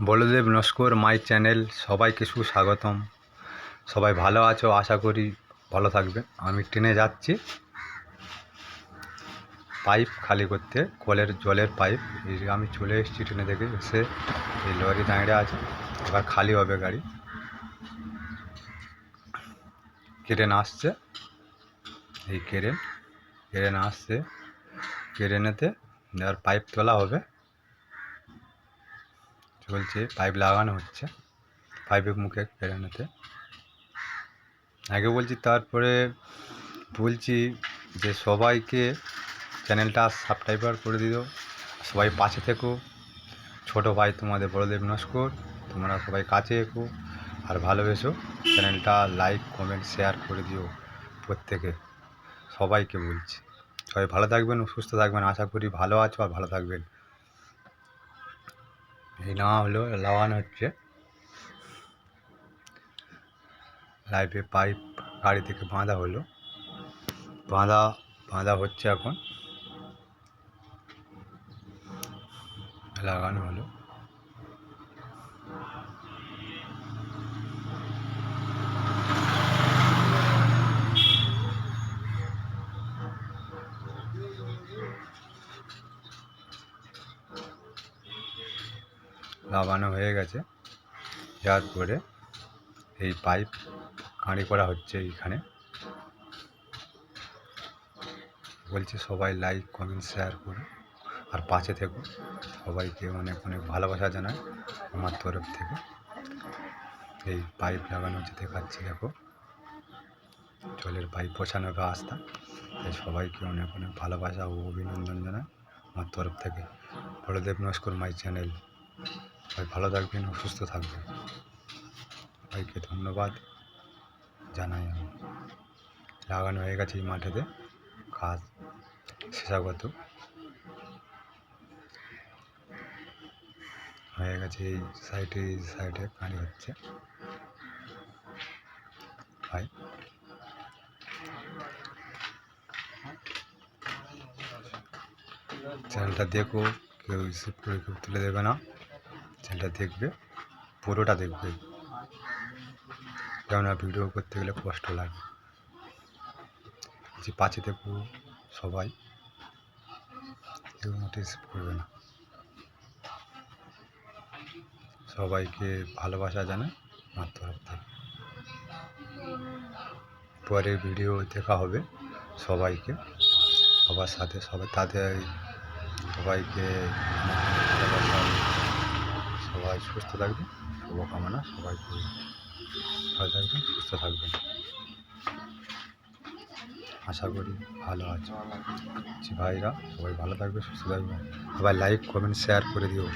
Baladev Naskar my channel সবাইকে সুস্বাগতম। সবাই ভালো আছো, আশা করি ভালো থাকবে। আমি ট্রেনে যাচ্ছি পাইপ খালি করতে, কলের জলের পাইপ। এই যে আমি চলে এসেছি ট্রেনে থেকে, এসে এই লরি দাঁড়িয়ে আছে, এবার খালি হবে গাড়ি। ক্রেন আসছে, এই ক্রেন আসছে, ক্রেনেতে আর পাইপ তোলা হবে, চলছে, পাইপ লাগানো হচ্ছে পাইপের মুখে ক্রেনেতে। আগে বলছি, তারপরে বলছি যে সবাইকে চ্যানেলটা সাবস্ক্রাইবার করে দিও, সবাই পাশে থেকো। ছোটো ভাই তোমাদের বড়দেব নস্কর, তোমরা সবাই কাছে এসো আর ভালোবেসো। চ্যানেলটা লাইক কমেন্ট শেয়ার করে দিও প্রত্যেকে, সবাইকে বলছি। সবাই ভালো থাকবেন ও সুস্থ থাকবেন, আশা করি ভালো আছো আর ভালো থাকবেন। এই নেওয়া হলো, লাগানো হচ্ছে লাইফে পাইপ, গাড়ি থেকে বাঁধা হলো, বাঁধা হচ্ছে, এখন লাগানো হলো। লাগানো হয়ে গেছে, যাওয়ার পরে এই পাইপ গাড়ি করা হচ্ছে এইখানে। বলছি সবাই লাইক কমেন্ট শেয়ার করো আর পাশে থেকো। সবাইকে অনেক অনেক ভালোবাসা জানাই আমার তরফ থেকে। এই পাইপ লাগানো হচ্ছে, দেখাচ্ছি, দেখো, জলের পাইপ বসানোর রাস্তা। তাই সবাইকে অনেক অনেক ভালোবাসা ও অভিনন্দন জানাই আমার তরফ থেকে। বড়দেব নস্কর মাই চ্যানেল। সবাই ভালো থাকবেন ও সুস্থ থাকবেন, সবাইকে ধন্যবাদ জানাই আমি। লাগানো হয়ে গেছে এই মাঠেতে, কাজ শেষাগত হয়ে গেছে। এই সাইডে গাড়ি হচ্ছে ভাই। চ্যানেলটা দেখো, কেউ রিসিভ করে কেউ তুলে দেবে না, চ্যানেলটা দেখবে, পুরোটা দেখবে, কেননা ভিডিও করতে গেলে কষ্ট লাগে। যে পাশে দেখো সবাই, কেউ নোটিস করবে না। সবাইকে ভালোবাসা জানাই আমার তরফ থেকে। পরে ভিডিও দেখা হবে সবাইকে, সবার সাথে, সবাই তাদের সবাইকে ভালোবাসা। সবাই সুস্থ থাকবে, শুভকামনা সবাইকে। ভালো থাকবেন, সুস্থ থাকবেন, আশা করি ভালো আছে ভাইরা। সবাই ভালো থাকবে, সুস্থ থাকবে, সবাই লাইক কমেন্ট শেয়ার করে দিও।